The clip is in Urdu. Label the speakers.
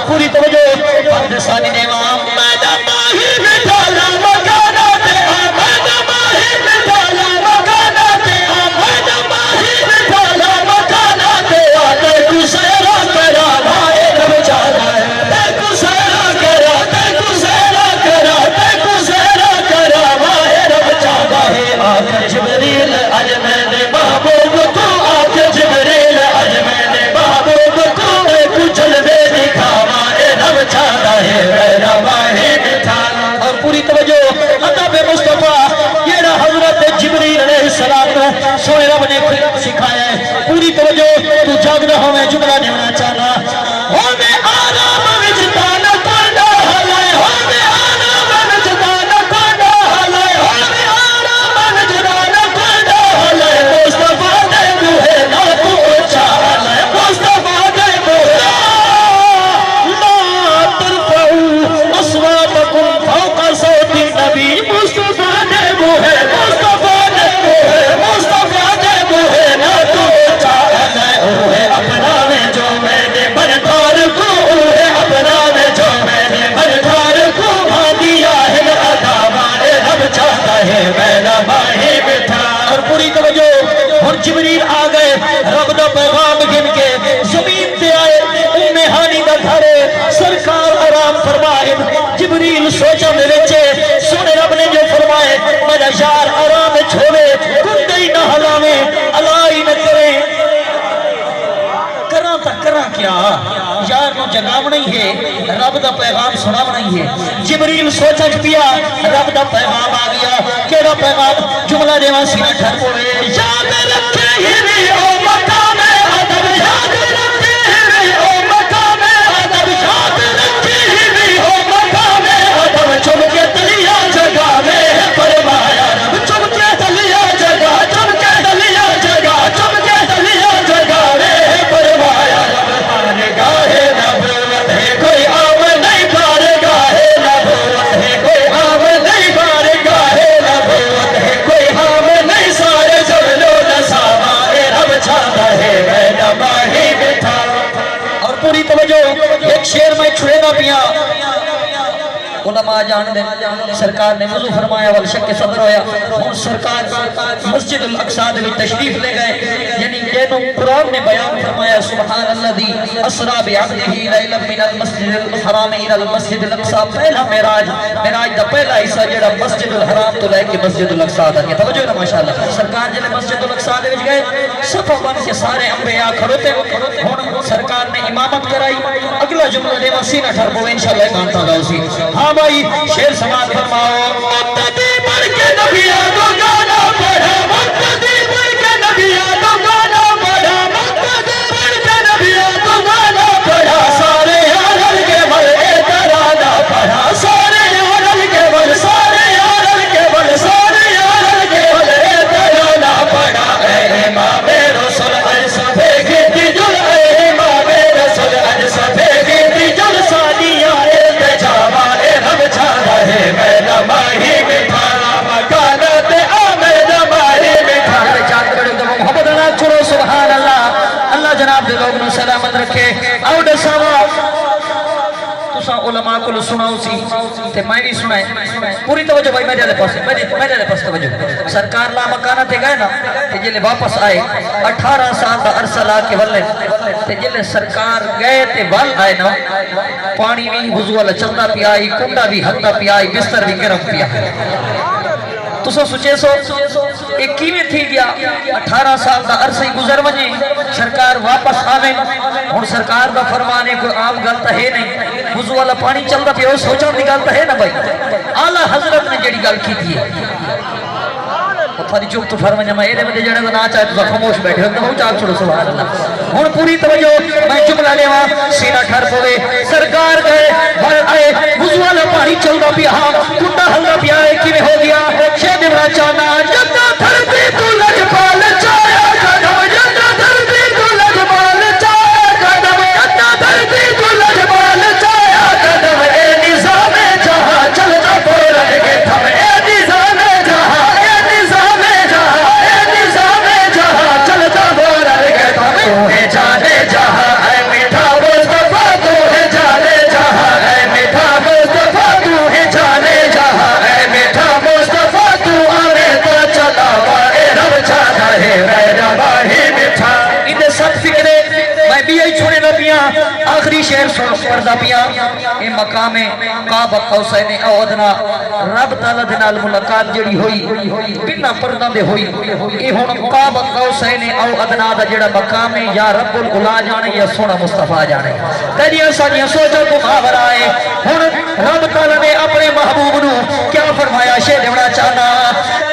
Speaker 1: پوری توجہ فرد ثانی نے محمد ماہی بٹھالا مکانا تے احمد ماہی بٹھالا مکانا تے احمد ماہی بٹھالا مکانا تے آتے کو سیرا کرا بھائے رب چاہتا ہے تے کو سیرا کرا تے کو سیرا کرا تے کو سیرا کرا بھائے رب چاہتا ہے آخر جبریل اج میں نے محبوب کو آخر جبریل اج میں نے محبوب کو کچھ جلوے دکھاوا رب چاہتا ہے میرا ماہی بٹھالا اور پوری توجہ ادب مصطفیٰ یہ حضرت جبریل علیہ السلام سوئے رب نے سکھایا ہے پوری توجہ تو جاگ رہا میں جملہ دینا چاہنا ہونے آرام وجدان کانڈا حلائے ہونے آرام وجدان کانڈا حلائے ہونے آرام وجدان کانڈا حلائے مصطفیٰ نے بوہے نہ تو اچھا حلائے مصطفیٰ نے بوہے لا ترفعوا اصواتکم فوق صوت النبی مصطفیٰ نے بوہے مصطفیٰ نے بوہے مصطفیٰ نے بوہے نہ تو اچھا حلائے اوہے اپنا میں جو میں نے بردار کو اوہے اپنا میں جو میں نے بردار کو بھادیا ہے اداوارے رب چاہتا ہے میرا ماہی بٹھا اور پوری توجہ اور جبریل آ گئے رب دا پیغام گن کے زمین تے آئے ام ہانی دا گھرے سرکار آرام فرمائے جبریل سوچا میں وچے سونے رب نے جو فرمائے میرا یار آرام چھوڑے کندے ہی نہ ہلاوے الائی نہ کرے کرا تا کرا کیا یار نو جگاو نہیں ہے رب دا پیغام سناو نہیں ہے جبریل سوچا پیا رب دا پیغام آ گیا کیڑا پیغام جملہ دیوان سینہ ٹھر پوے یاد رکھے ہی بھی او مقام ادب یاد رکھے ہی بھی او مقام ادب یاد رکھے ہی بھی او مقام ادب چم کے تلیا جگہ میں فرمایا رب چم کے تلیا جگہ چم کے تلیا جگہ چم کے تلیا جگہ میں فرمایا رب بارگاہ نبوت ہے کوئی عام نہیں بارگاہ نبوت ہے کوئی عام نہیں بارگاہ نبوت ہے کوئی عام نہیں سارے جبلو نسامہ رب چاہتا ہے میرا ماہی بٹھا اور پوری توجہ ایک شعر میں چھڑے نہ پیا علماء جان دے سرکار نے وضو فرمایا والشک صدر ہویا اور سرکار مسجد الاقصی میں تشریف لے گئے یعنی جنہوں قرآن نے بیان فرمایا سبحان اللذی اسرا بعبدہ لیلا من المسجد الحرام الى المسجد الاقصی پہلا معراج دا پہلا حصہ جڑا مسجد الحرام تو لے کے مسجد الاقصی تک توجہ نا ماشاءاللہ سرکار جلے مسجد الاقصی دے وچ گئے صفہ بن کے سارے انبیاء کھڑوتے ہن سرکار نے امامت کرائی اگلا جملہ دے وسینہ ٹھر پو انشاءاللہ گانتا گا اسی ہاں بھائی شیر سماعت فرماؤ مقتدی بڑھ کے نبیوں کو گانا پڑھا مقتدی بڑھ کے نبیوں کو گانا پڑھا مقتدی بڑھ کے نبیوں کو گانا پڑھا سارے یارل کے بل اعتراضہ پڑھا سارے یارل کے بل سارے یارل کے بل سارے یارل کے بل اعتراضہ پڑھا اے امام رسول اج صفے گیتی جل اے امام رسول اج صفے گیتی جل سانیہ التجاوہ رب چاہتا ہے میرا ماہی بٹھانا مکانت آمد ماہی بٹھانا چاہتا کرو تو محمد اللہ چھوڑو سبحان اللہ اللہ جناب دے لوگ نو سلامت رکھے آؤ ڈساوا تسا علماء کو سناؤ سی تے میں بھی سنائے پوری توجہ بھائی میرے لے پاس توجہ سرکار لا مکانہ تے گئے نا تے جلے واپس آئے 18 سال دا عرصہ لا کے ولے تے جلے سرکار گئے تے ول آئے نا پانی بھی وضو والا چلتا پیا آئی کنڈا بھی ہلتا پیا آئی بستر بھی گرم پیا تو سوچے سو ایک کیویں تھی گیا 18 سال دا عرصہ گزر وجے سرکار واپس آویں ہن سرکار دا فرمانے کوئی عام گل تے ہے نہیں وضو والا پانی چلدا پیا سوچن دی گل تے ہے نا بھائی اعلی حضرت نے جڑی گل کیتی ہے تھوڑی چپ تو فرمایا میں اے بندے جڑے نہ چاہے تو خاموش بیٹھے ہو تو چاک چھوڑو سبحان اللہ ہن پوری توجہ میں جملہ لیوا سینہ ٹھر پوے سرکار گئے بھر آئے وضو والا پانی چلدا پیا کنڈا ہلدا پیا کیویں ہو گیا شہد بڑا چانا جدا دھرتی تو لج پال چایا قدم جدا دھرتی تو لج پال چایا قدم جدا دھرتی تو لج پال چایا قدم اے نظام جہاں چلتا پورا کے تھم اے نظام جہاں اے نظام جہاں اے نظام جہاں چلتا پورا کے تھم تو ہے جانے جہاں اے میٹھا مصطفیٰ تو ہے جانے عرض کردہ پیا اے مقام قاب قوسین او ادنا رب تعالی دے نال ملاقات جڑی ہوئی بنا پردہ دے ہوئی اے ہن قاب قوسین او ادنا دا جڑا مقام ہے یا رب العلا جانے یا سونا مصطفیٰ جانے تیریاں ساڑیاں سوچو تو خبر آئے ہن رب تعالی نے اپنے محبوب نو کیا فرمایا شے دیونا چاہنا